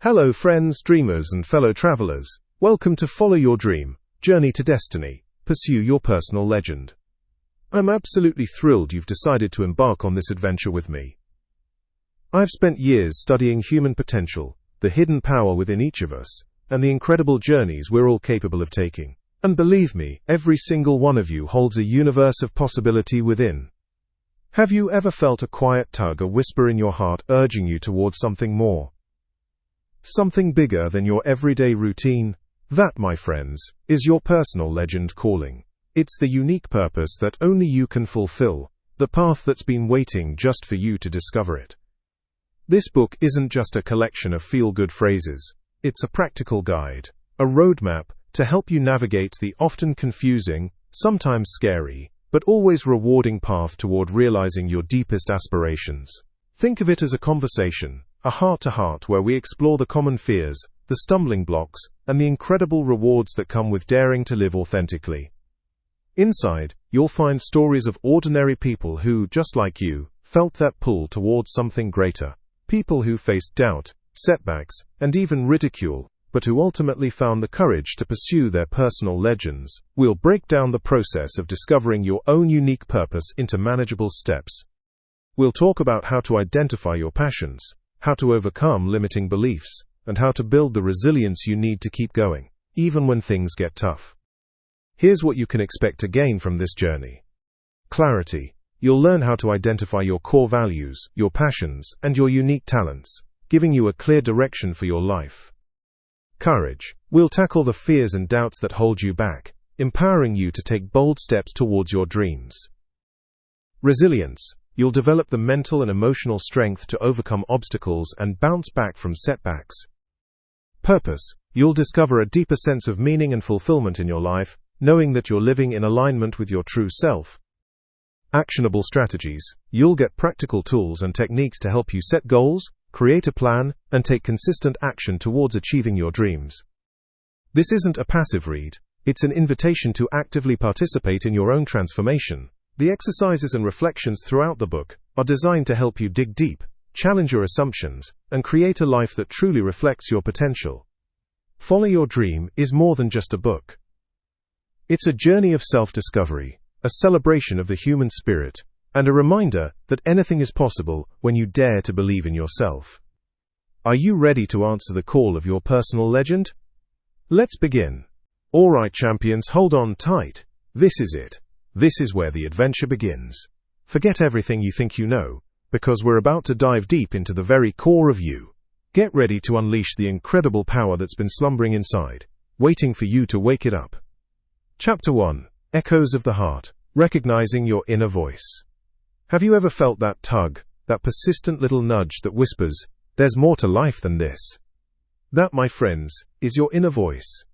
Hello friends, dreamers and fellow travelers. Welcome to Follow Your Dream, Journey to Destiny, Pursue Your Personal Legend. I'm absolutely thrilled you've decided to embark on this adventure with me. I've spent years studying human potential, the hidden power within each of us, and the incredible journeys we're all capable of taking. And believe me, every single one of you holds a universe of possibility within. Have you ever felt a quiet tug, a whisper in your heart urging you towards something more? Something bigger than your everyday routine? That, my friends, is your personal legend calling. It's the unique purpose that only you can fulfill, the path that's been waiting just for you to discover it. This book isn't just a collection of feel-good phrases. It's a practical guide, a roadmap to help you navigate the often confusing, sometimes scary, but always rewarding path toward realizing your deepest aspirations. Think of it as a conversation, a heart-to-heart where we explore the common fears, the stumbling blocks, and the incredible rewards that come with daring to live authentically. Inside, you'll find stories of ordinary people who, just like you, felt that pull towards something greater. People who faced doubt, setbacks, and even ridicule, but who ultimately found the courage to pursue their personal legends. We'll break down the process of discovering your own unique purpose into manageable steps. We'll talk about how to identify your passions, how to overcome limiting beliefs, and how to build the resilience you need to keep going, even when things get tough. Here's what you can expect to gain from this journey. Clarity. You'll learn how to identify your core values, your passions, and your unique talents, giving you a clear direction for your life. Courage. We'll tackle the fears and doubts that hold you back, empowering you to take bold steps towards your dreams. Resilience. You'll develop the mental and emotional strength to overcome obstacles and bounce back from setbacks. Purpose. You'll discover a deeper sense of meaning and fulfillment in your life, knowing that you're living in alignment with your true self. Actionable strategies. You'll get practical tools and techniques to help you set goals, create a plan, and take consistent action towards achieving your dreams. This isn't a passive read. It's an invitation to actively participate in your own transformation. The exercises and reflections throughout the book are designed to help you dig deep, challenge your assumptions, and create a life that truly reflects your potential. Follow Your Dream is more than just a book. It's a journey of self-discovery, a celebration of the human spirit, and a reminder that anything is possible when you dare to believe in yourself. Are you ready to answer the call of your personal legend? Let's begin. All right, champions, hold on tight. This is it. This is where the adventure begins. Forget everything you think you know, because we're about to dive deep into the very core of you. Get ready to unleash the incredible power that's been slumbering inside, waiting for you to wake it up. Chapter 1. Echoes of the Heart. Recognizing your inner voice. Have you ever felt that tug, that persistent little nudge that whispers, "There's more to life than this"? That, my friends, is your inner voice.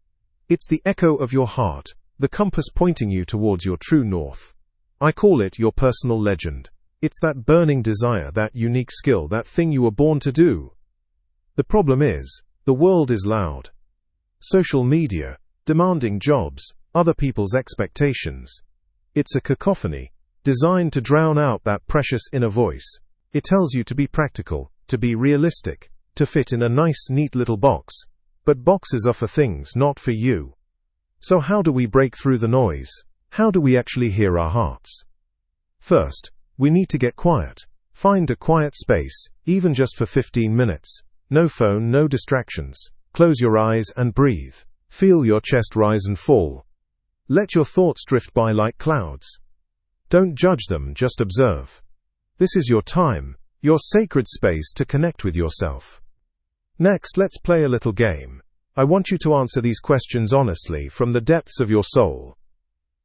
It's the echo of your heart, the compass pointing you towards your true north. I call it your personal legend. It's that burning desire, that unique skill, that thing you were born to do. The problem is, the world is loud. Social media, demanding jobs, other people's expectations. It's a cacophony, designed to drown out that precious inner voice. It tells you to be practical, to be realistic, to fit in a nice, neat little box. But boxes are for things, not for you. So how do we break through the noise? How do we actually hear our hearts? First, we need to get quiet. Find a quiet space, even just for 15 minutes. No phone, no distractions. Close your eyes and breathe. Feel your chest rise and fall. Let your thoughts drift by like clouds. Don't judge them, just observe. This is your time, your sacred space to connect with yourself. Next, let's play a little game. I want you to answer these questions honestly from the depths of your soul.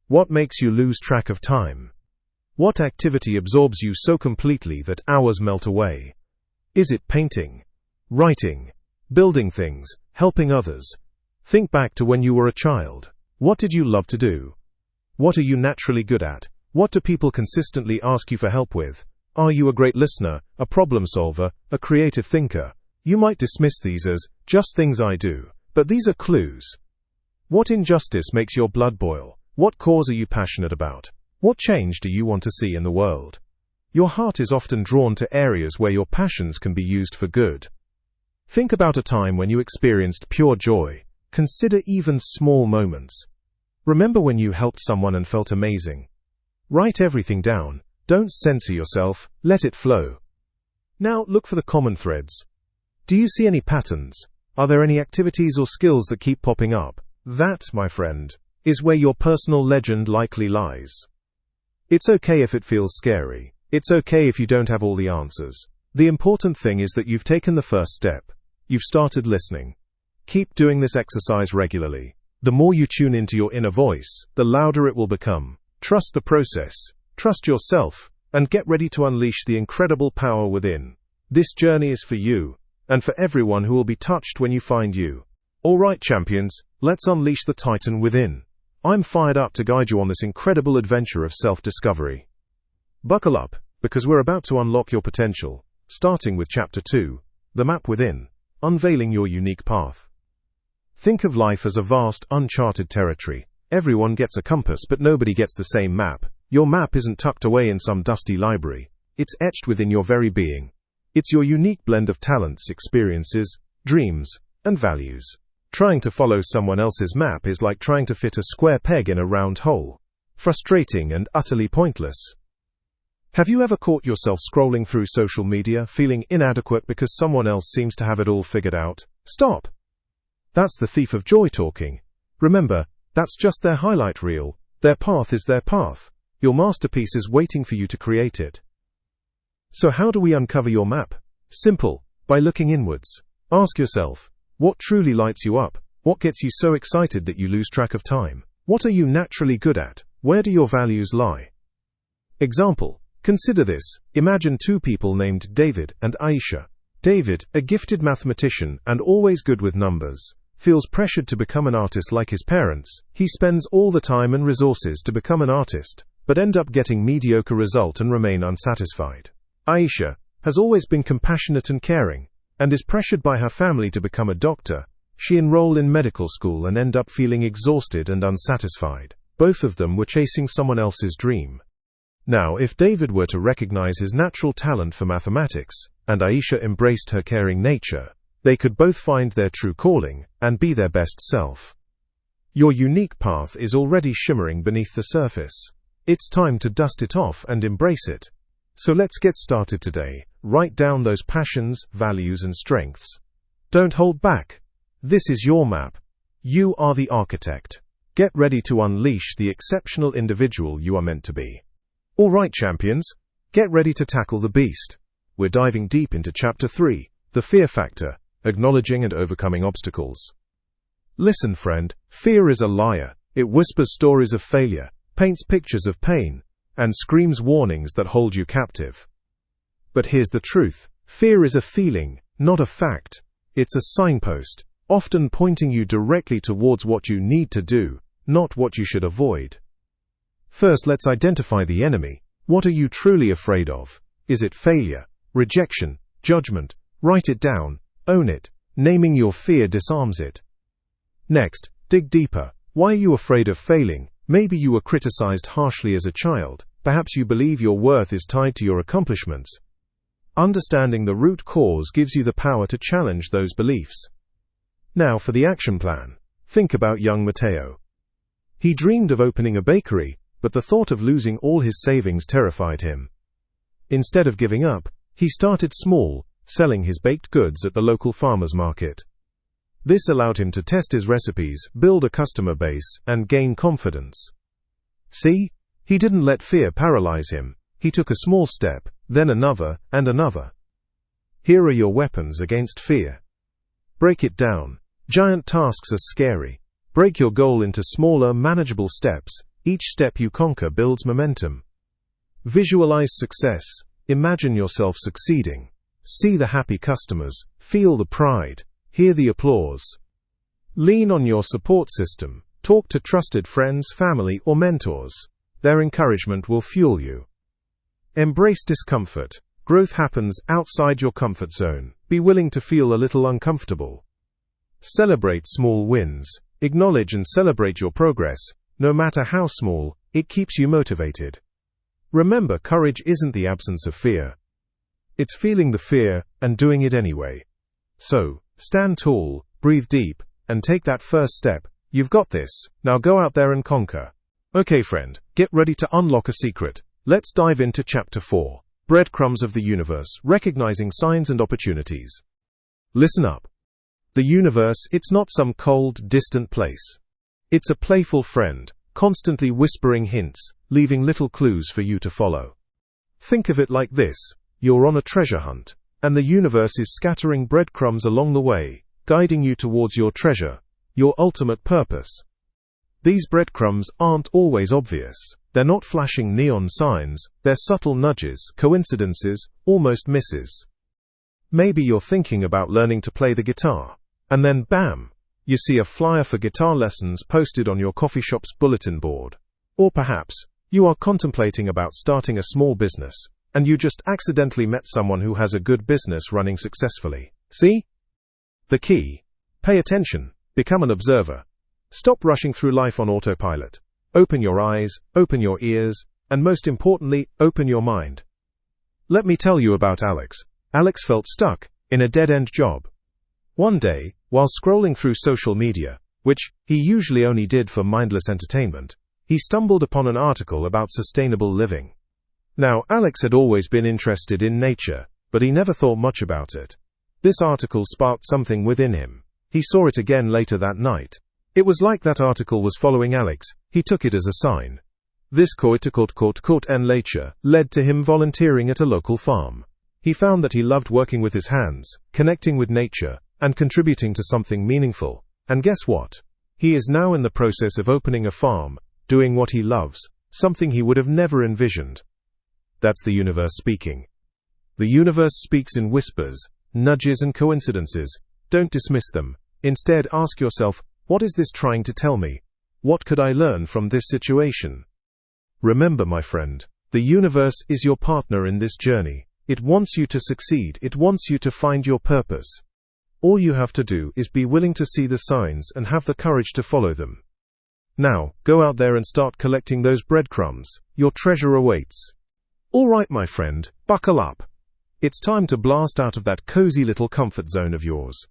What makes you lose track of time? What activity absorbs you so completely that hours melt away? Is it painting, writing, building things, helping others? Think back to when you were a child. What did you love to do? What are you naturally good at? What do people consistently ask you for help with? Are you a great listener, a problem solver, a creative thinker? You might dismiss these as just things I do, but these are clues. What injustice makes your blood boil? What cause are you passionate about? What change do you want to see in the world? Your heart is often drawn to areas where your passions can be used for good. Think about a time when you experienced pure joy. Consider even small moments. Remember when you helped someone and felt amazing. Write everything down. Don't censor yourself, let it flow. Now look for the common threads. Do you see any patterns? Are there any activities or skills that keep popping up? That, my friend, is where your personal legend likely lies. It's okay if it feels scary. It's okay if you don't have all the answers. The important thing is that you've taken the first step. You've started listening. Keep doing this exercise regularly. The more you tune into your inner voice, the louder it will become. Trust the process, trust yourself, and get ready to unleash the incredible power within. This journey is for you, and for everyone who will be touched when you find you. Alright champions, let's unleash the Titan within. I'm fired up to guide you on this incredible adventure of self-discovery. Buckle up, because we're about to unlock your potential, starting with Chapter 2, The Map Within, Unveiling Your Unique Path. Think of life as a vast, uncharted territory. Everyone gets a compass, but nobody gets the same map. Your map isn't tucked away in some dusty library. It's etched within your very being. It's your unique blend of talents, experiences, dreams, and values. Trying to follow someone else's map is like trying to fit a square peg in a round hole. Frustrating and utterly pointless. Have you ever caught yourself scrolling through social media, feeling inadequate because someone else seems to have it all figured out? Stop! That's the thief of joy talking. Remember, that's just their highlight reel. Their path is their path. Your masterpiece is waiting for you to create it. So how do we uncover your map? Simple, by looking inwards. Ask yourself, what truly lights you up? What gets you so excited that you lose track of time? What are you naturally good at? Where do your values lie? Example, consider this. Imagine two people named David and Aisha. David, a gifted mathematician and always good with numbers, feels pressured to become an artist like his parents. He spends all the time and resources to become an artist, but end up getting mediocre result and remain unsatisfied. Aisha has always been compassionate and caring, and is pressured by her family to become a doctor. She enrolled in medical school and end up feeling exhausted and unsatisfied. Both of them were chasing someone else's dream. Now, if David were to recognize his natural talent for mathematics, and Aisha embraced her caring nature, they could both find their true calling and be their best self. Your unique path is already shimmering beneath the surface. It's time to dust it off and embrace it. So let's get started today. Write down those passions, values, and strengths. Don't hold back. This is your map. You are the architect. Get ready to unleash the exceptional individual you are meant to be. All right, champions, get ready to tackle the beast. We're diving deep into Chapter 3, The Fear Factor, Acknowledging and Overcoming Obstacles. Listen, friend, fear is a liar. It whispers stories of failure, paints pictures of pain, and screams warnings that hold you captive. But here's the truth. Fear is a feeling, not a fact. It's a signpost, often pointing you directly towards what you need to do, not what you should avoid. First, let's identify the enemy. What are you truly afraid of? Is it failure, rejection, judgment? Write it down, own it. Naming your fear disarms it. Next, dig deeper. Why are you afraid of failing? Maybe you were criticized harshly as a child. Perhaps you believe your worth is tied to your accomplishments. Understanding the root cause gives you the power to challenge those beliefs. Now for the action plan. Think about young Matteo. He dreamed of opening a bakery, but the thought of losing all his savings terrified him. Instead of giving up, he started small, selling his baked goods at the local farmer's market. This allowed him to test his recipes, build a customer base, and gain confidence. See? He didn't let fear paralyze him. He took a small step, then another, and another. Here are your weapons against fear. Break it down. Giant tasks are scary. Break your goal into smaller, manageable steps. Each step you conquer builds momentum. Visualize success. Imagine yourself succeeding. See the happy customers. Feel the pride. Hear the applause. Lean on your support system. Talk to trusted friends, family, or mentors. Their encouragement will fuel you. Embrace discomfort. Growth happens outside your comfort zone. Be willing to feel a little uncomfortable. Celebrate small wins. Acknowledge and celebrate your progress. No matter how small, it keeps you motivated. Remember, courage isn't the absence of fear. It's feeling the fear and doing it anyway. So, stand tall, breathe deep, and take that first step. You've got this. Now go out there and conquer. Okay, friend, get ready to unlock a secret. Let's dive into Chapter 4. Breadcrumbs of the Universe, Recognizing Signs and Opportunities. Listen up. The universe, it's not some cold, distant place. It's a playful friend, constantly whispering hints, leaving little clues for you to follow. Think of it like this. You're on a treasure hunt, and the universe is scattering breadcrumbs along the way, guiding you towards your treasure, your ultimate purpose. These breadcrumbs aren't always obvious. They're not flashing neon signs, they're subtle nudges, coincidences, almost misses. Maybe you're thinking about learning to play the guitar, and then bam! You see a flyer for guitar lessons posted on your coffee shop's bulletin board. Or perhaps, you are contemplating about starting a small business, and you just accidentally met someone who has a good business running successfully. See? The key: pay attention, become an observer. Stop rushing through life on autopilot. Open your eyes, open your ears, and most importantly, open your mind. Let me tell you about Alex. Alex felt stuck in a dead-end job. One day, while scrolling through social media, which he usually only did for mindless entertainment, he stumbled upon an article about sustainable living. Now, Alex had always been interested in nature, but he never thought much about it. This article sparked something within him. He saw it again later that night. It was like that article was following Alex. He took it as a sign. This en nature led to him volunteering at a local farm. He found that he loved working with his hands, connecting with nature, and contributing to something meaningful. And guess what? He is now in the process of opening a farm, doing what he loves, something he would have never envisioned. That's the universe speaking. The universe speaks in whispers, nudges, and coincidences. Don't dismiss them. Instead, ask yourself, what is this trying to tell me? What could I learn from this situation? Remember, my friend, the universe is your partner in this journey. It wants you to succeed. It wants you to find your purpose. All you have to do is be willing to see the signs and have the courage to follow them. Now, go out there and start collecting those breadcrumbs. Your treasure awaits. All right, my friend, buckle up. It's time to blast out of that cozy little comfort zone of yours.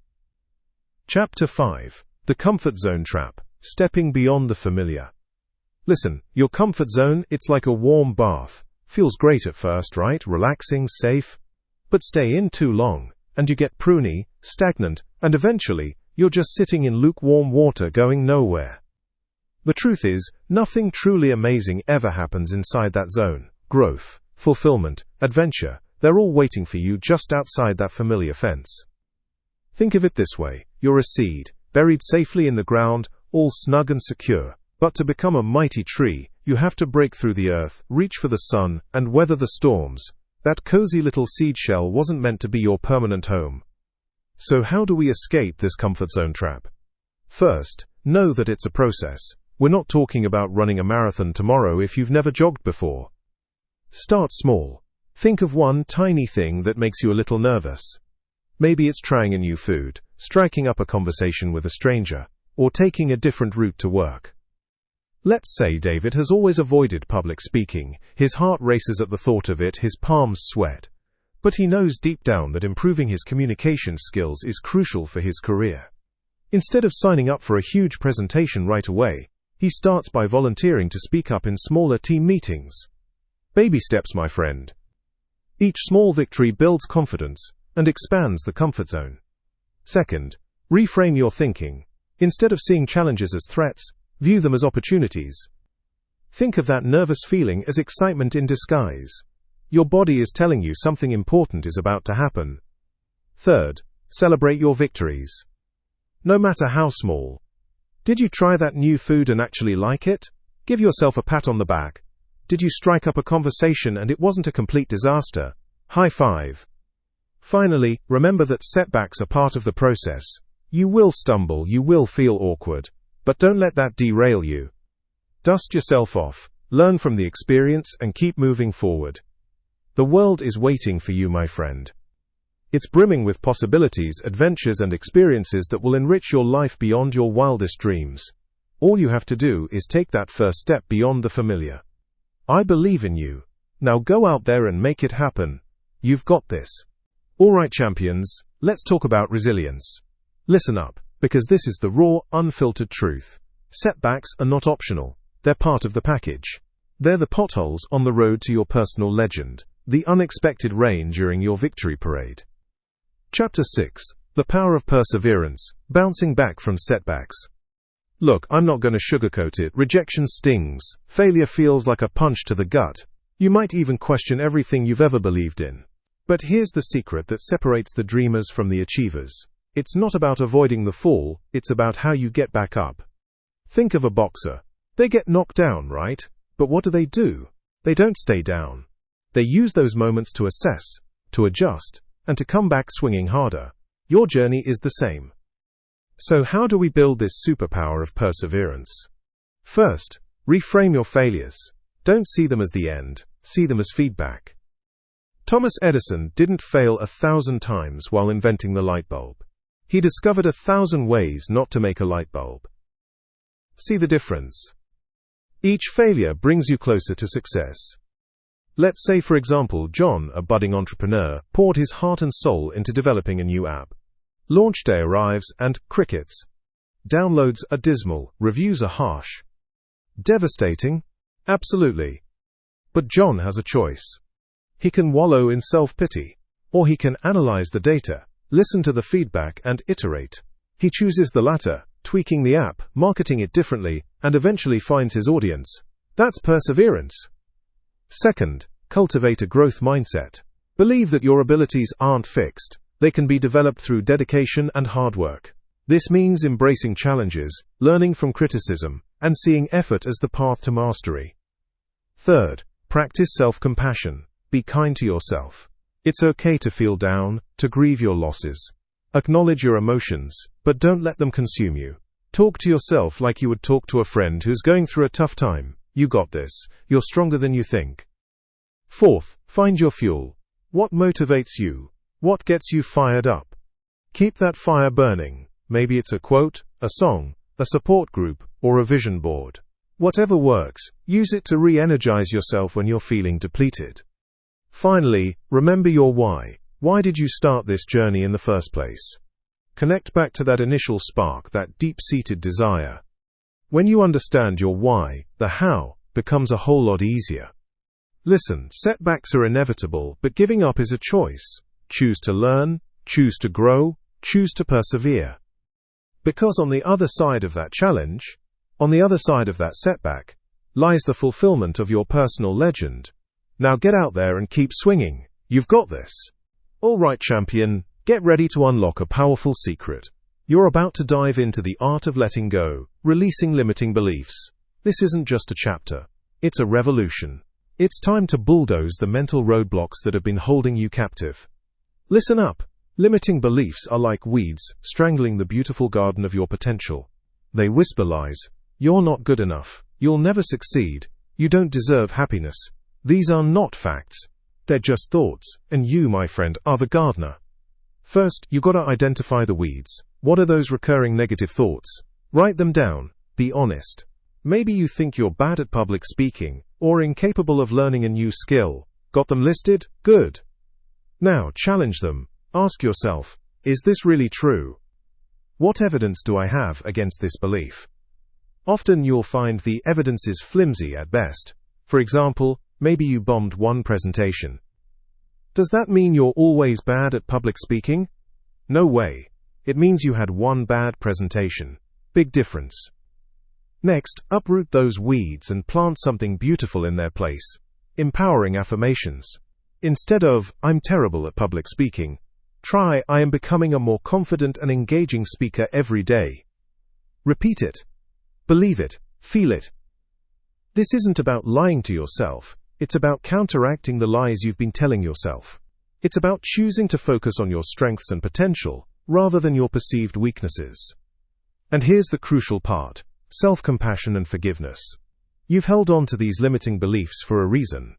Chapter 5. The Comfort Zone Trap. Stepping Beyond the Familiar. Listen, your comfort zone, it's like a warm bath. Feels great at first, right? Relaxing, safe. But stay in too long, and you get pruny, stagnant, and eventually, you're just sitting in lukewarm water going nowhere. The truth is, nothing truly amazing ever happens inside that zone. Growth, fulfillment, adventure, they're all waiting for you just outside that familiar fence. Think of it this way. You're a seed, buried safely in the ground, all snug and secure. But to become a mighty tree, you have to break through the earth, reach for the sun, and weather the storms. That cozy little seed shell wasn't meant to be your permanent home. So how do we escape this comfort zone trap? First, know that it's a process. We're not talking about running a marathon tomorrow if you've never jogged before. Start small. Think of one tiny thing that makes you a little nervous. Maybe it's trying a new food, striking up a conversation with a stranger, or taking a different route to work. Let's say David has always avoided public speaking. His heart races at the thought of it, his palms sweat. But he knows deep down that improving his communication skills is crucial for his career. Instead of signing up for a huge presentation right away, he starts by volunteering to speak up in smaller team meetings. Baby steps, my friend. Each small victory builds confidence and expands the comfort zone. Second, reframe your thinking. Instead of seeing challenges as threats, view them as opportunities. Think of that nervous feeling as excitement in disguise. Your body is telling you something important is about to happen. Third, celebrate your victories. No matter how small. Did you try that new food and actually like it? Give yourself a pat on the back. Did you strike up a conversation and it wasn't a complete disaster? High five. Finally, remember that setbacks are part of the process. You will stumble, you will feel awkward. But don't let that derail you. Dust yourself off, learn from the experience, and keep moving forward. The world is waiting for you, my friend. It's brimming with possibilities, adventures, and experiences that will enrich your life beyond your wildest dreams. All you have to do is take that first step beyond the familiar. I believe in you. Now go out there and make it happen. You've got this. Alright champions, let's talk about resilience. Listen up, because this is the raw, unfiltered truth. Setbacks are not optional, they're part of the package. They're the potholes on the road to your personal legend, the unexpected rain during your victory parade. Chapter 6. The Power of Perseverance, Bouncing Back from Setbacks. Look, I'm not going to sugarcoat it. Rejection stings. Failure feels like a punch to the gut. You might even question everything you've ever believed in. But here's the secret that separates the dreamers from the achievers. It's not about avoiding the fall, it's about how you get back up. Think of a boxer. They get knocked down, right? But what do? They don't stay down. They use those moments to assess, to adjust, and to come back swinging harder. Your journey is the same. So how do we build this superpower of perseverance? First, reframe your failures. Don't see them as the end, see them as feedback. Thomas Edison didn't fail 1,000 times while inventing the light bulb. He discovered 1,000 ways not to make a light bulb. See the difference? Each failure brings you closer to success. Let's say, for example, John, a budding entrepreneur, poured his heart and soul into developing a new app. Launch day arrives and crickets. Downloads are dismal, reviews are harsh. Devastating? Absolutely. But John has a choice. He can wallow in self-pity, or he can analyze the data, listen to the feedback and iterate. He chooses the latter, tweaking the app, marketing it differently, and eventually finds his audience. That's perseverance. Second, cultivate a growth mindset. Believe that your abilities aren't fixed. They can be developed through dedication and hard work. This means embracing challenges, learning from criticism, and seeing effort as the path to mastery. Third, practice self-compassion. Be kind to yourself. It's okay to feel down, to grieve your losses. Acknowledge your emotions, but don't let them consume you. Talk to yourself like you would talk to a friend who's going through a tough time. You got this. You're stronger than you think. Fourth, find your fuel. What motivates you? What gets you fired up? Keep that fire burning. Maybe it's a quote, a song, a support group, or a vision board. Whatever works, use it to re-energize yourself when you're feeling depleted. Finally, remember your why. Why did you start this journey in the first place? Connect back to that initial spark, that deep-seated desire. When you understand your why, the how becomes a whole lot easier. Listen, setbacks are inevitable, but giving up is a choice. Choose to learn, choose to grow, choose to persevere. Because on the other side of that challenge, on the other side of that setback, lies the fulfillment of your personal legend. Now get out there and keep swinging. You've got this. All right, champion, get ready to unlock a powerful secret. You're about to dive into the art of letting go, releasing limiting beliefs. This isn't just a chapter. It's a revolution. It's time to bulldoze the mental roadblocks that have been holding you captive. Listen up. Limiting beliefs are like weeds, strangling the beautiful garden of your potential. They whisper lies. You're not good enough. You'll never succeed. You don't deserve happiness. These are not facts. They're just thoughts, and you, my friend, are the gardener. First, you gotta identify the weeds. What are those recurring negative thoughts? Write them down. Be honest. Maybe you think you're bad at public speaking, or incapable of learning a new skill. Got them listed? Good. Now, challenge them. Ask yourself, is this really true? What evidence do I have against this belief? Often you'll find the evidence is flimsy at best. For example, maybe you bombed one presentation. Does that mean you're always bad at public speaking? No way. It means you had one bad presentation. Big difference. Next, uproot those weeds and plant something beautiful in their place. Empowering affirmations. Instead of, I'm terrible at public speaking, try, I am becoming a more confident and engaging speaker every day. Repeat it. Believe it. Feel it. This isn't about lying to yourself. It's about counteracting the lies you've been telling yourself. It's about choosing to focus on your strengths and potential, rather than your perceived weaknesses. And here's the crucial part. Self-compassion and forgiveness. You've held on to these limiting beliefs for a reason.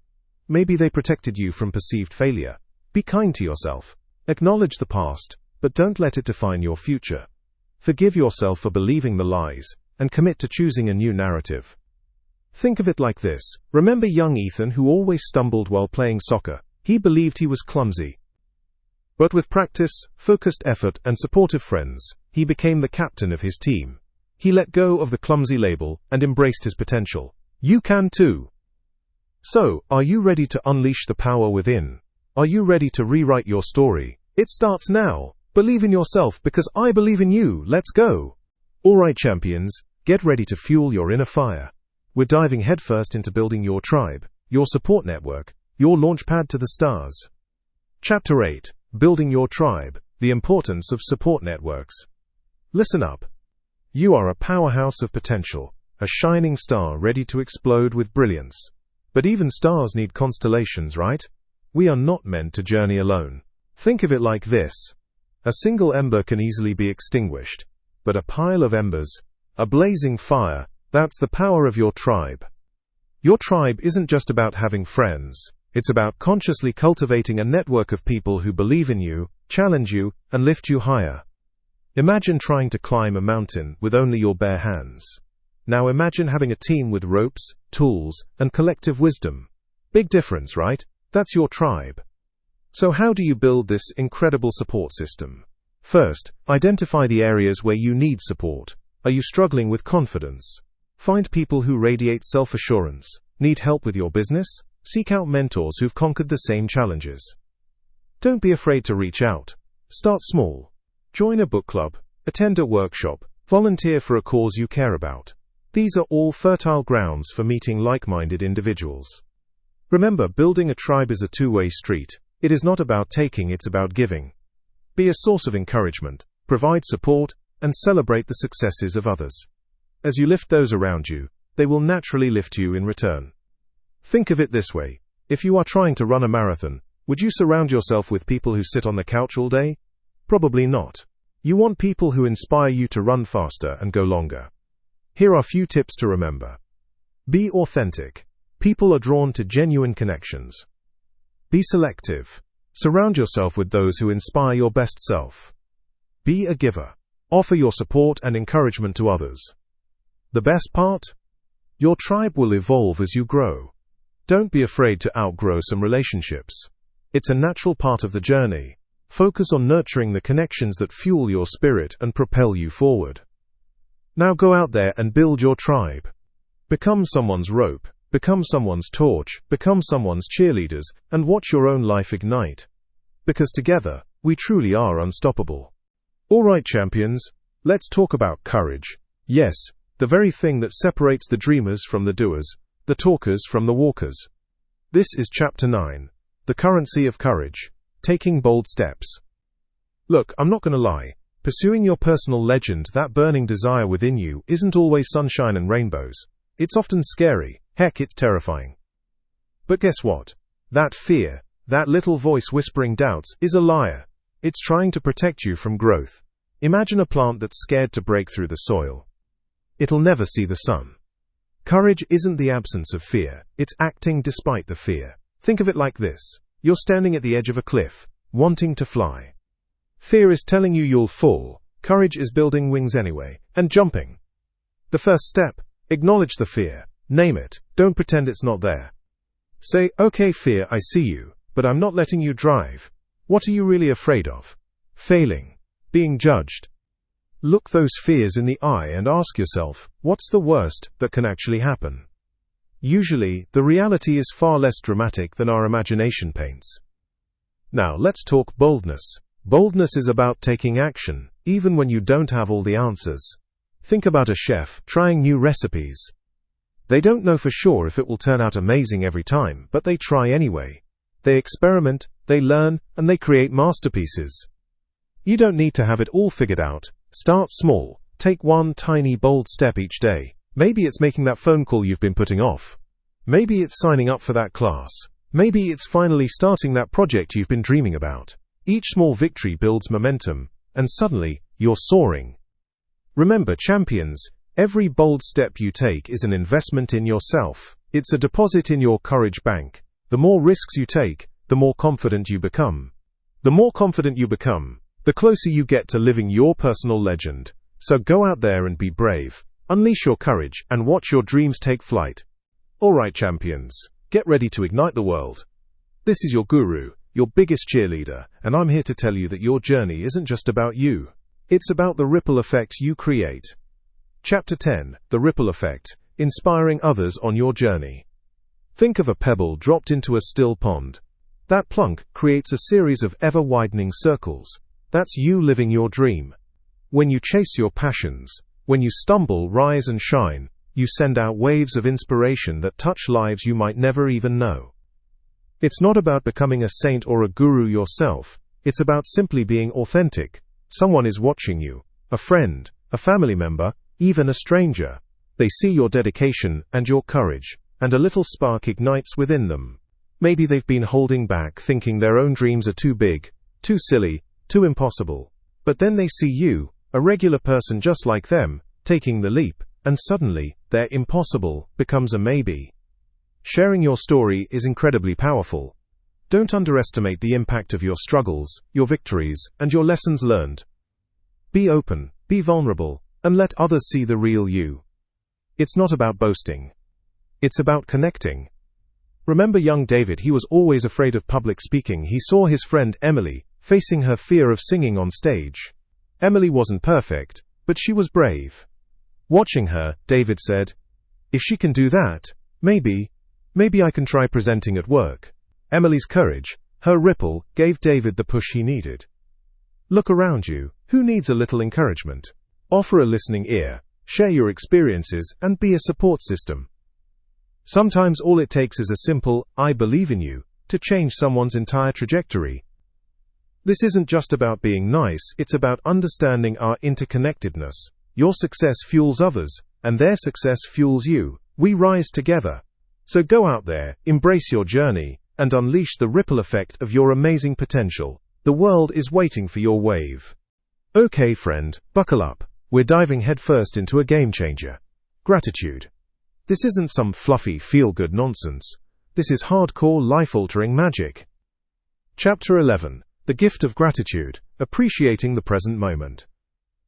Maybe they protected you from perceived failure. Be kind to yourself. Acknowledge the past, but don't let it define your future. Forgive yourself for believing the lies, and commit to choosing a new narrative. Think of it like this. Remember young Ethan who always stumbled while playing soccer? He believed he was clumsy. But with practice, focused effort, and supportive friends, he became the captain of his team. He let go of the clumsy label and embraced his potential. You can too. So, are you ready to unleash the power within? Are you ready to rewrite your story? It starts now. Believe in yourself because I believe in you. Let's go. Alright, champions, get ready to fuel your inner fire. We're diving headfirst into building your tribe, your support network, your launchpad to the stars. Chapter 8. Building your tribe, the importance of support networks. Listen up. You are a powerhouse of potential, a shining star ready to explode with brilliance. But even stars need constellations, right? We are not meant to journey alone. Think of it like this. A single ember can easily be extinguished, but a pile of embers, a blazing fire, that's the power of your tribe. Your tribe isn't just about having friends. It's about consciously cultivating a network of people who believe in you, challenge you, and lift you higher. Imagine trying to climb a mountain with only your bare hands. Now imagine having a team with ropes, tools, and collective wisdom. Big difference, right? That's your tribe. So how do you build this incredible support system? First, identify the areas where you need support. Are you struggling with confidence? Find people who radiate self-assurance. Need help with your business? Seek out mentors who've conquered the same challenges. Don't be afraid to reach out. Start small. Join a book club, attend a workshop, volunteer for a cause you care about. These are all fertile grounds for meeting like-minded individuals. Remember, building a tribe is a two-way street. It is not about taking, it's about giving. Be a source of encouragement, provide support, and celebrate the successes of others. As you lift those around you, they will naturally lift you in return. Think of it this way. If you are trying to run a marathon, would you surround yourself with people who sit on the couch all day? Probably not. You want people who inspire you to run faster and go longer. Here are a few tips to remember. Be authentic. People are drawn to genuine connections. Be selective. Surround yourself with those who inspire your best self. Be a giver. Offer your support and encouragement to others. The best part? Your tribe will evolve as you grow. Don't be afraid to outgrow some relationships. It's a natural part of the journey. Focus on nurturing the connections that fuel your spirit and propel you forward. Now go out there and build your tribe. Become someone's rope, become someone's torch, become someone's cheerleaders, and watch your own life ignite. Because together, we truly are unstoppable. Alright, champions, let's talk about courage. Yes, the very thing that separates the dreamers from the doers, the talkers from the walkers. This is Chapter 9, the currency of courage, taking bold steps. Look, I'm not going to lie. Pursuing your personal legend, that burning desire within you, isn't always sunshine and rainbows. It's often scary. Heck, it's terrifying. But guess what? That fear, that little voice whispering doubts, is a liar. It's trying to protect you from growth. Imagine a plant that's scared to break through the soil. It'll never see the sun. Courage isn't the absence of fear, it's acting despite the fear. Think of it like this. You're standing at the edge of a cliff, wanting to fly. Fear is telling you you'll fall. Courage is building wings anyway, and jumping. The first step, acknowledge the fear. Name it. Don't pretend it's not there. Say, okay, fear, I see you, but I'm not letting you drive. What are you really afraid of? Failing. Being judged. Look those fears in the eye and ask yourself, what's the worst that can actually happen? Usually, the reality is far less dramatic than our imagination paints. Now, let's talk boldness. Boldness is about taking action, even when you don't have all the answers. Think about a chef trying new recipes. They don't know for sure if it will turn out amazing every time, but they try anyway. They experiment, they learn, and they create masterpieces. You don't need to have it all figured out. Start small. Take one tiny bold step each day. Maybe it's making that phone call you've been putting off. Maybe it's signing up for that class. Maybe it's finally starting that project you've been dreaming about. Each small victory builds momentum, and suddenly, you're soaring. Remember, champions, every bold step you take is an investment in yourself. It's a deposit in your courage bank. The more risks you take, the more confident you become. The more confident you become, the closer you get to living your personal legend. So go out there and be brave. Unleash your courage and watch your dreams take flight. Alright, champions, get ready to ignite the world. This is your guru, your biggest cheerleader, and I'm here to tell you that your journey isn't just about you. It's about the ripple effects you create. Chapter 10: The Ripple Effect, Inspiring Others on Your Journey. Think of a pebble dropped into a still pond. That plunk creates a series of ever-widening circles. That's you living your dream. When you chase your passions, when you stumble, rise and shine, you send out waves of inspiration that touch lives you might never even know. It's not about becoming a saint or a guru yourself. It's about simply being authentic. Someone is watching you. A friend, a family member, even a stranger. They see your dedication and your courage, and a little spark ignites within them. Maybe they've been holding back, thinking their own dreams are too big, too silly, too impossible. But then they see you, a regular person just like them, taking the leap, and suddenly, their impossible becomes a maybe. Sharing your story is incredibly powerful. Don't underestimate the impact of your struggles, your victories, and your lessons learned. Be open, be vulnerable, and let others see the real you. It's not about boasting. It's about connecting. Remember young David? He was always afraid of public speaking. He saw his friend Emily facing her fear of singing on stage. Emily wasn't perfect, but she was brave. Watching her, David said, "If she can do that, maybe I can try presenting at work." Emily's courage, her ripple, gave David the push he needed. Look around you. Who needs a little encouragement? Offer a listening ear, share your experiences, and be a support system. Sometimes all it takes is a simple, "I believe in you," to change someone's entire trajectory. This isn't just about being nice, it's about understanding our interconnectedness. Your success fuels others, and their success fuels you. We rise together. So go out there, embrace your journey, and unleash the ripple effect of your amazing potential. The world is waiting for your wave. Okay, friend, buckle up. We're diving headfirst into a game changer. Gratitude. This isn't some fluffy, feel-good nonsense. This is hardcore, life-altering magic. Chapter 11: The Gift of Gratitude, Appreciating the Present Moment.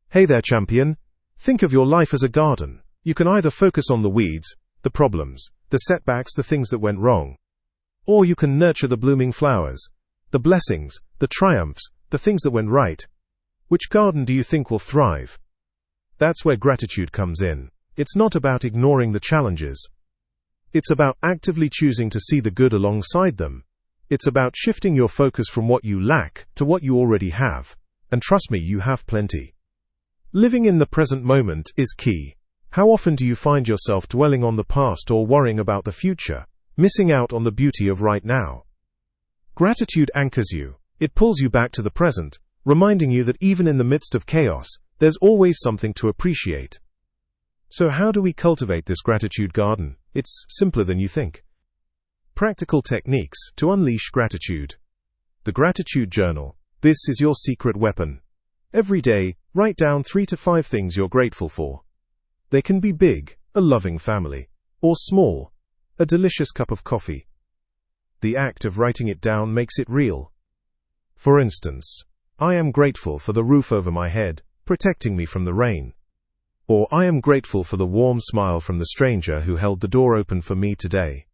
Hey there, champion. Think of your life as a garden. You can either focus on the weeds, the problems, the setbacks, the things that went wrong. Or you can nurture the blooming flowers, the blessings, the triumphs, the things that went right. Which garden do you think will thrive? That's where gratitude comes in. It's not about ignoring the challenges. It's about actively choosing to see the good alongside them. It's about shifting your focus from what you lack to what you already have. And trust me, you have plenty. Living in the present moment is key. How often do you find yourself dwelling on the past or worrying about the future, missing out on the beauty of right now? Gratitude anchors you. It pulls you back to the present, reminding you that even in the midst of chaos, there's always something to appreciate. So how do we cultivate this gratitude garden? It's simpler than you think. Practical techniques to unleash gratitude. The Gratitude Journal. This is your secret weapon. Every day, write down 3 to 5 things you're grateful for. They can be big, a loving family, or small, a delicious cup of coffee. The act of writing it down makes it real. For instance, I am grateful for the roof over my head, protecting me from the rain. Or I am grateful for the warm smile from the stranger who held the door open for me today.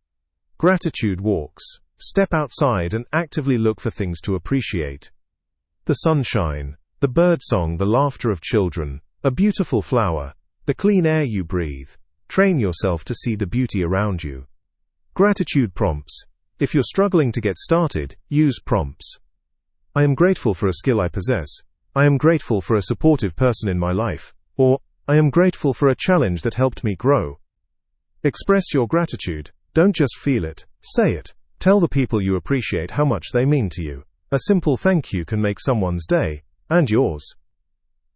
Gratitude walks. Step outside and actively look for things to appreciate. The sunshine, the birdsong, the laughter of children, a beautiful flower, the clean air you breathe. Train yourself to see the beauty around you. Gratitude prompts. If you're struggling to get started, use prompts. I am grateful for a skill I possess. I am grateful for a supportive person in my life. Or, I am grateful for a challenge that helped me grow. Express your gratitude. Don't just feel it, say it. Tell the people you appreciate how much they mean to you. A simple thank you can make someone's day, and yours.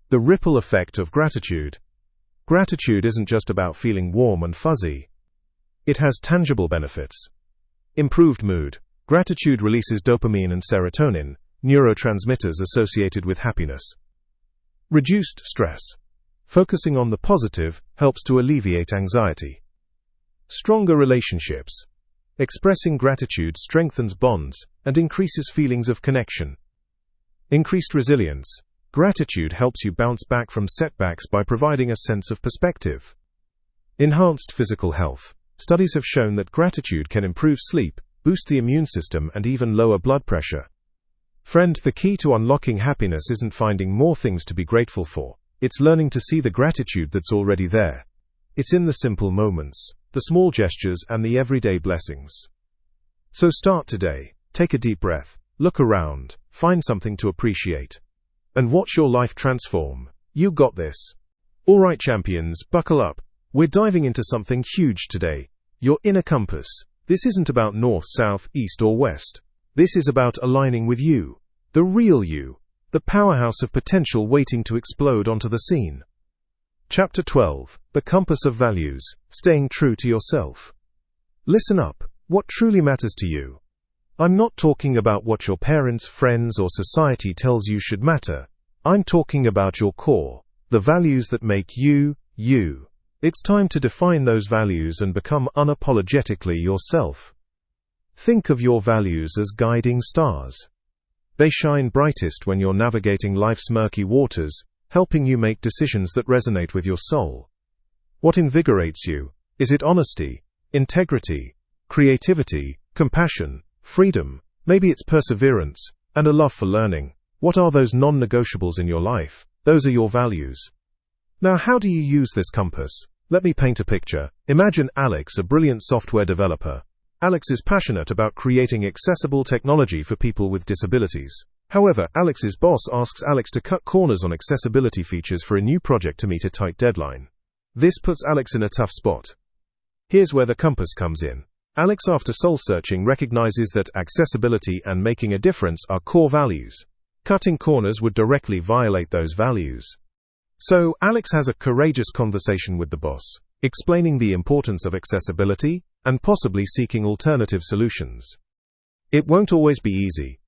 The ripple effect of gratitude. Gratitude isn't just about feeling warm and fuzzy. It has tangible benefits. Improved mood. Gratitude releases dopamine and serotonin, neurotransmitters associated with happiness. Reduced stress. Focusing on the positive helps to alleviate anxiety. Stronger relationships. Expressing gratitude strengthens bonds and increases feelings of connection. Increased resilience. Gratitude helps you bounce back from setbacks by providing a sense of perspective. Enhanced physical health. Studies have shown that gratitude can improve sleep, boost the immune system, and even lower blood pressure. Friend, the key to unlocking happiness isn't finding more things to be grateful for. It's learning to see the gratitude that's already there. It's in the simple moments, the small gestures, and the everyday blessings. So start today. Take a deep breath, look around, find something to appreciate, and watch your life transform. You got this. Alright champions, buckle up. We're diving into something huge today. Your inner compass. This isn't about north, south, east, or west. This is about aligning with you, the real you, the powerhouse of potential waiting to explode onto the scene. Chapter 12. The Compass of Values. Staying true to yourself. Listen up. What truly matters to you? I'm not talking about what your parents, friends, or society tells you should matter. I'm talking about your core, the values that make you, you. It's time to define those values and become unapologetically yourself. Think of your values as guiding stars. They shine brightest when you're navigating life's murky waters, helping you make decisions that resonate with your soul. What invigorates you? Is it honesty, integrity, creativity, compassion, freedom? Maybe it's perseverance and a love for learning. What are those non-negotiables in your life? Those are your values. Now, how do you use this compass? Let me paint a picture. Imagine Alex, a brilliant software developer. Alex is passionate about creating accessible technology for people with disabilities. However, Alex's boss asks Alex to cut corners on accessibility features for a new project to meet a tight deadline. This puts Alex in a tough spot. Here's where the compass comes in. Alex, after soul-searching, recognizes that accessibility and making a difference are core values. Cutting corners would directly violate those values. So, Alex has a courageous conversation with the boss, explaining the importance of accessibility and possibly seeking alternative solutions. It won't always be easy.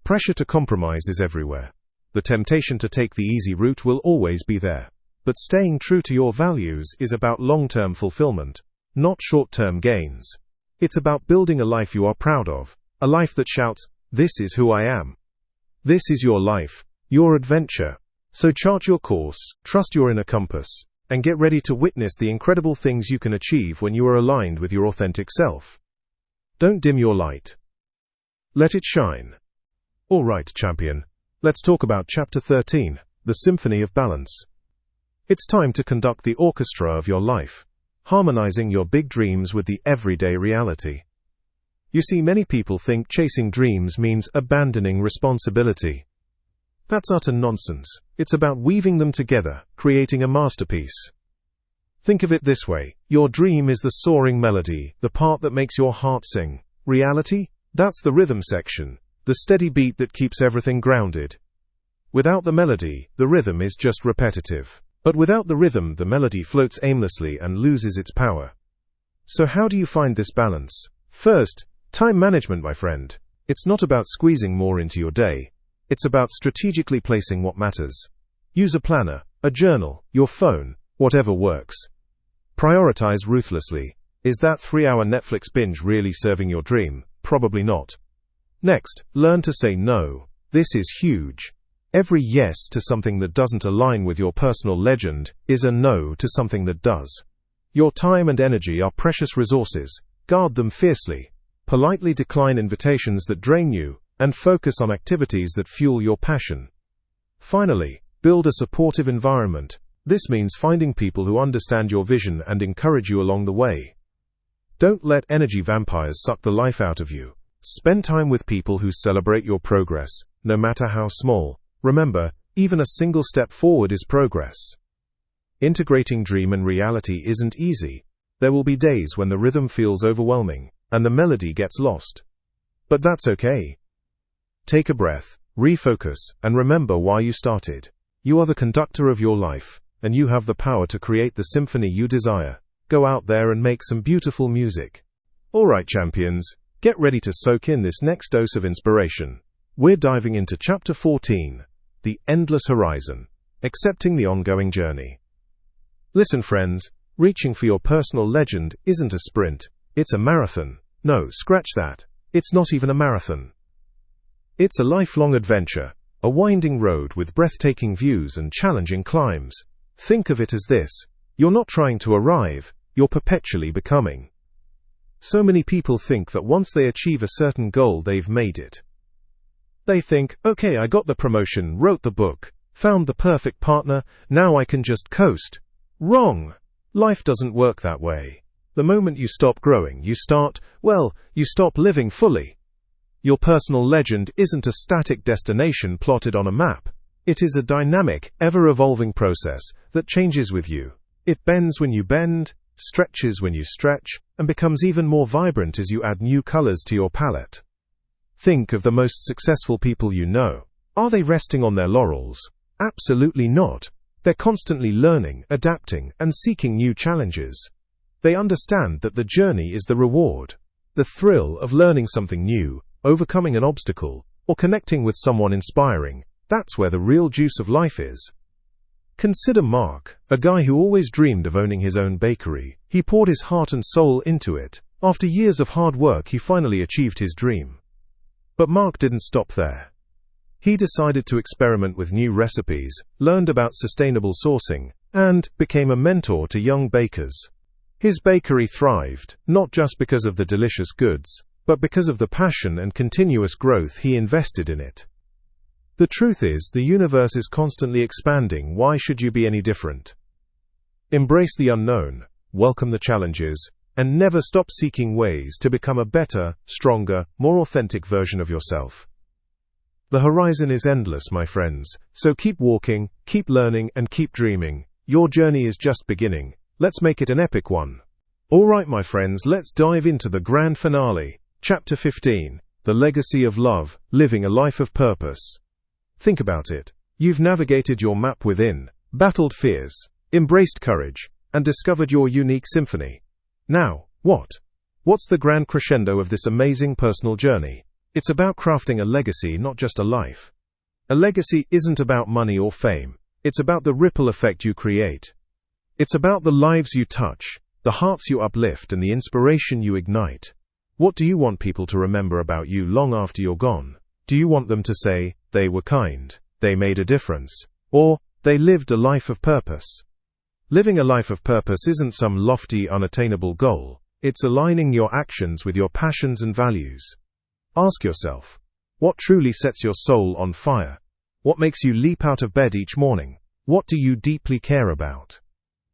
Pressure to compromise is everywhere. The temptation to take the easy route will always be there. But staying true to your values is about long-term fulfillment, not short-term gains. It's about building a life you are proud of, a life that shouts, "This is who I am." This is your life, your adventure. So chart your course, trust your inner compass, and get ready to witness the incredible things you can achieve when you are aligned with your authentic self. Don't dim your light. Let it shine. Alright, champion. Let's talk about Chapter 13, the Symphony of Balance. It's time to conduct the orchestra of your life, harmonizing your big dreams with the everyday reality. You see, many people think chasing dreams means abandoning responsibility. That's utter nonsense. It's about weaving them together, creating a masterpiece. Think of it this way. Your dream is the soaring melody, the part that makes your heart sing. Reality? That's the rhythm section, the steady beat that keeps everything grounded. Without the melody, the rhythm is just repetitive. But without the rhythm, the melody floats aimlessly and loses its power. So how do you find this balance? First, time management, my friend. It's not about squeezing more into your day. It's about strategically placing what matters. Use a planner, a journal, your phone, whatever works. Prioritize ruthlessly. Is that 3-hour Netflix binge really serving your dream? Probably not. Next, learn to say no. This is huge. Every yes to something that doesn't align with your personal legend is a no to something that does. Your time and energy are precious resources. Guard them fiercely. Politely decline invitations that drain you, and focus on activities that fuel your passion. Finally, build a supportive environment. This means finding people who understand your vision and encourage you along the way. Don't let energy vampires suck the life out of you. Spend time with people who celebrate your progress, no matter how small. Remember, even a single step forward is progress. Integrating dream and reality isn't easy. There will be days when the rhythm feels overwhelming, and the melody gets lost. But that's okay. Take a breath, refocus, and remember why you started. You are the conductor of your life, and you have the power to create the symphony you desire. Go out there and make some beautiful music. Alright, champions, get ready to soak in this next dose of inspiration. We're diving into Chapter 14, The Endless Horizon, Accepting the Ongoing Journey. Listen, friends, reaching for your personal legend isn't a sprint, it's a marathon. No, scratch that. It's not even a marathon. It's a lifelong adventure, a winding road with breathtaking views and challenging climbs. Think of it as this: you're not trying to arrive, you're perpetually becoming. So many people think that once they achieve a certain goal, they've made it. They think, okay, I got the promotion, wrote the book, found the perfect partner, now I can just coast. Wrong. Life doesn't work that way. The moment you stop growing, you stop living fully. Your personal legend isn't a static destination plotted on a map. It is a dynamic, ever-evolving process that changes with you. It bends when you bend, stretches when you stretch, and becomes even more vibrant as you add new colors to your palette. Think of the most successful people you know. Are they resting on their laurels? Absolutely not. They're constantly learning, adapting, and seeking new challenges. They understand that the journey is the reward. The thrill of learning something new, overcoming an obstacle, or connecting with someone inspiring, that's where the real juice of life is. Consider Mark, a guy who always dreamed of owning his own bakery. He poured his heart and soul into it. After years of hard work, he finally achieved his dream. But Mark didn't stop there. He decided to experiment with new recipes, learned about sustainable sourcing, and became a mentor to young bakers. His bakery thrived, not just because of the delicious goods, but because of the passion and continuous growth he invested in it. The truth is, the universe is constantly expanding. Why should you be any different? Embrace the unknown, welcome the challenges, and never stop seeking ways to become a better, stronger, more authentic version of yourself. The horizon is endless, my friends, so keep walking, keep learning, and keep dreaming. Your journey is just beginning. Let's make it an epic one. Alright, my friends, let's dive into the grand finale. Chapter 15, The Legacy of Love, Living a Life of Purpose. Think about it. You've navigated your map within, battled fears, embraced courage, and discovered your unique symphony. Now, what? What's the grand crescendo of this amazing personal journey? It's about crafting a legacy, not just a life. A legacy isn't about money or fame. It's about the ripple effect you create. It's about the lives you touch, the hearts you uplift, and the inspiration you ignite. What do you want people to remember about you long after you're gone? Do you want them to say, they were kind, they made a difference, or they lived a life of purpose? Living a life of purpose isn't some lofty, unattainable goal. It's aligning your actions with your passions and values. Ask yourself, what truly sets your soul on fire? What makes you leap out of bed each morning? What do you deeply care about?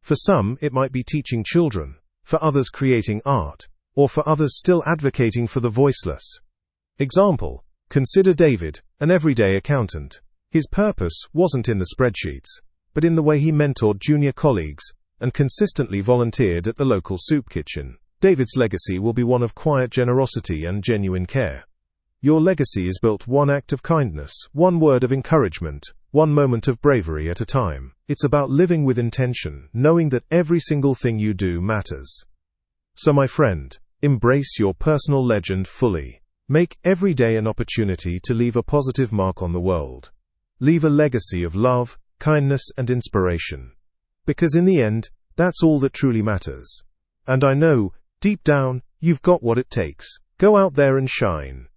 For some, it might be teaching children, for others creating art, or for others still advocating for the voiceless. Example, consider David, an everyday accountant. His purpose wasn't in the spreadsheets, but in the way he mentored junior colleagues and consistently volunteered at the local soup kitchen. David's legacy will be one of quiet generosity and genuine care. Your legacy is built one act of kindness, one word of encouragement, one moment of bravery at a time. It's about living with intention, knowing that every single thing you do matters. So my friend, embrace your personal legend fully. Make every day an opportunity to leave a positive mark on the world. Leave a legacy of love, kindness, and inspiration. Because in the end, that's all that truly matters. And I know, deep down, you've got what it takes. Go out there and shine.